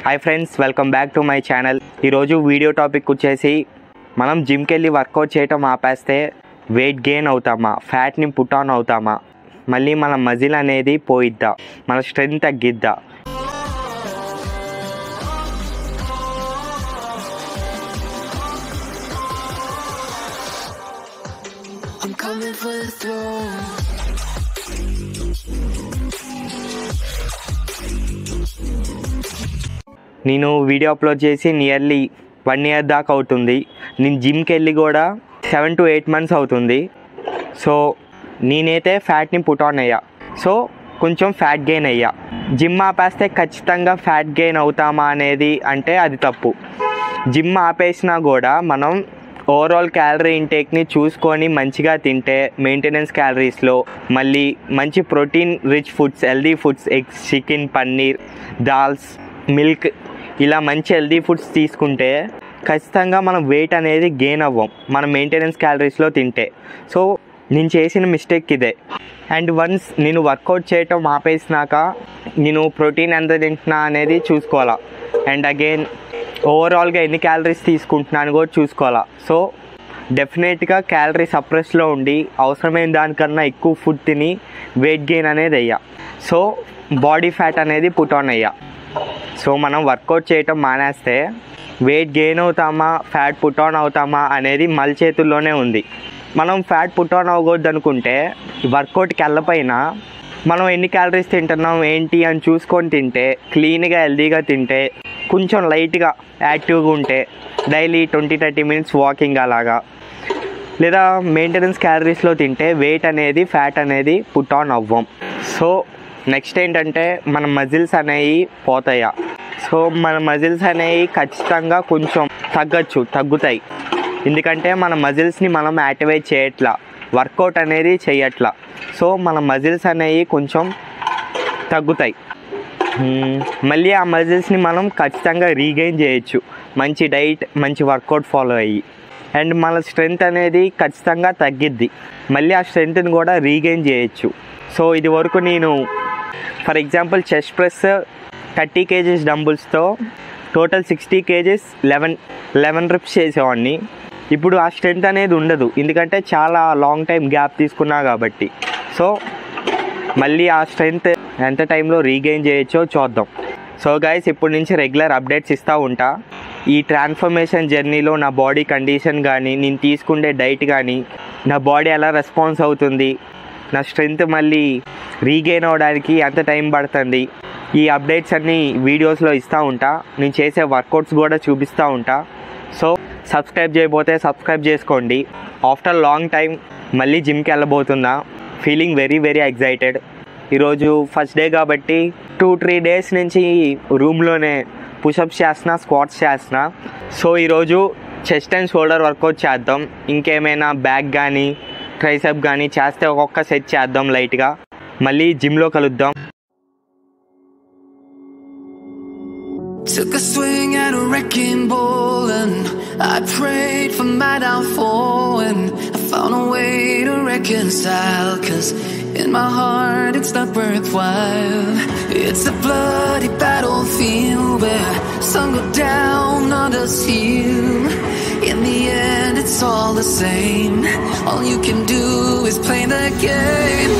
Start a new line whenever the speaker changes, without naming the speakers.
Hi friends, welcome back to my channel. ఈరోజు video topic వచ్చేసి మనం జిమ్కి వెళ్ళి వర్కౌట్ చేయటం ఆపేస్తే వెయిట్ గెయిన్ అవుతామా, ఫ్యాట్ని పుట్ ఆన్ అవుతామా, మళ్ళీ మన మజిల్ అనేది పోయిద్దా, మన స్ట్రెంగ్త్ తగ్గిద్దా. I'm coming for the throne. నేను వీడియో అప్లోడ్ చేసి నియర్లీ 1 year దాకా అవుతుంది. నేను జిమ్కి వెళ్ళి కూడా 7 to 8 months అవుతుంది. సో నేనైతే ఫ్యాట్ని పుట్ ఆన్ అయ్యా, సో కొంచెం ఫ్యాట్ గెయిన్ అయ్యా. జిమ్ ఆపేస్తే ఖచ్చితంగా ఫ్యాట్ గెయిన్ అవుతామా అనేది అంటే అది తప్పు. జిమ్ ఆపేసినా కూడా మనం ఓవరాల్ క్యాలరీ ఇంటేక్ని చూసుకొని మంచిగా తింటే మెయింటెనెన్స్ క్యాలరీస్లో మళ్ళీ మంచి protein rich foods, healthy foods, eggs, chicken, paneer, dals, milk, ఇలా మంచి హెల్దీ ఫుడ్స్ తీసుకుంటే ఖచ్చితంగా మనం వెయిట్ అనేది గెయిన్ అవ్వం మన మెయింటెనెన్స్ క్యాలరీస్లో తింటే. సో నేను చేసిన మిస్టేక్ ఇదే. అండ్ వన్స్ నేను వర్కౌట్ చేయటం ఆపేసినాక నేను ప్రోటీన్ ఎంత తింటున్నా అనేది చూసుకోవాలా. అండ్ అగైన్ ఓవరాల్గా ఎన్ని క్యాలరీస్ తీసుకుంటున్నాను కూడా చూసుకోవాలా. సో డెఫినెట్గా క్యాలరీ సప్రెస్లో ఉండి అవసరమైన దానికన్నా ఎక్కువ ఫుడ్ తిని వెయిట్ గెయిన్ అనేది అయ్యా. సో బాడీ ఫ్యాట్ అనేది పుట్ ఆన్ అయ్యా. సో మనం వర్కౌట్ చేయటం మానేస్తే వెయిట్ గెయిన్ అవుతామా, ఫ్యాట్ పుట్ ఆన్ అవుతామా అనేది మన చేతుల్లోనే ఉంది. మనం ఫ్యాట్ పుట్ ఆన్ అవ్వకూడదు అనుకుంటే వర్కౌట్కి వెళ్ళపోయినా మనం ఎన్ని క్యాలరీస్ తింటున్నాం ఏంటి అని చూసుకొని తింటే, క్లీన్గా హెల్దీగా తింటే, కొంచెం లైట్గా యాక్టివ్గా ఉంటే డైలీ 20-30 minutes వాకింగ్ అలాగా, లేదా మెయింటెనెన్స్ క్యాలరీస్లో తింటే వెయిట్ అనేది ఫ్యాట్ అనేది పుట్ ఆన్ అవ్వం. సో నెక్స్ట్ ఏంటంటే మన మజిల్స్ అనేవి పోతాయా. సో మన మజిల్స్ అనేవి ఖచ్చితంగా కొంచెం తగ్గుతాయి. ఎందుకంటే మన మజిల్స్ని మనం యాక్టివేట్ చేయట్లా, వర్కౌట్ అనేది చేయట్లా. సో మన మజిల్స్ అనేవి కొంచెం తగ్గుతాయి. మళ్ళీ ఆ మజిల్స్ని మనం ఖచ్చితంగా రీగెయిన్ చేయొచ్చు మంచి డైట్, మంచి వర్కౌట్ ఫాలో అయ్యి. అండ్ మన స్ట్రెంగ్త్ అనేది ఖచ్చితంగా తగ్గిద్ది, మళ్ళీ ఆ స్ట్రెంగ్త్ని కూడా రీగెయిన్ చేయొచ్చు. సో ఇది వరకు నేను for example chest press 30 kgs డంబుల్స్తో టోటల్ 60 kgs 11 reps చేసేవాడిని. ఇప్పుడు ఆ స్ట్రెంగ్త్ అనేది ఉండదు, ఎందుకంటే చాలా లాంగ్ టైం గ్యాప్ తీసుకున్నా కాబట్టి. సో మళ్ళీ ఆ స్ట్రెంగ్త్ ఎంత టైంలో రీగెయిన్ చేయొచ్చో చూద్దాం. సో గైస్, ఇప్పటి నుంచి రెగ్యులర్ అప్డేట్స్ ఇస్తూ ఉంటా. ఈ ట్రాన్స్ఫర్మేషన్ జర్నీలో నా బాడీ కండిషన్ కానీ, నేను తీసుకునే డైట్ కానీ, నా బాడీ ఎలా రెస్పాన్స్ అవుతుంది, నా స్ట్రెంగ్త్ మళ్ళీ రీగెయిన్ అవ్వడానికి ఎంత టైం పడుతుంది, ఈ అప్డేట్స్ అన్నీ వీడియోస్లో ఇస్తూ ఉంటా. నేను చేసే వర్కౌట్స్ కూడా చూపిస్తూ ఉంటా. సో సబ్స్క్రైబ్ చేయకపోతే సబ్స్క్రైబ్ చేసుకోండి. ఆఫ్టర్ లాంగ్ టైం మళ్ళీ జిమ్కి వెళ్ళబోతున్నా. Feeling very excited. ఈరోజు ఫస్ట్ డే కాబట్టి 2-3 days నుంచి రూమ్లోనే పుషప్స్ చేస్తున్నా, స్క్వాట్స్ చేస్తున్నా. సో ఈరోజు చెస్ట్ అండ్ షోల్డర్ వర్కౌట్ చేద్దాం. ఇంకేమైనా బ్యాక్ కానీ ట్రైసెప్ కానీ చేస్తే ఒక్కొక్క సెట్ చేద్దాం లైట్గా. మళ్ళీ జిమ్లో కలుద్దాం.
Took a swing at a wrecking ball and I prayed for my downfall, and I found a way to reconcile, 'cause in my heart it's not worthwhile. It's a bloody battlefield where some go down, others heal. In the end it's all the same. All you can do is play the game.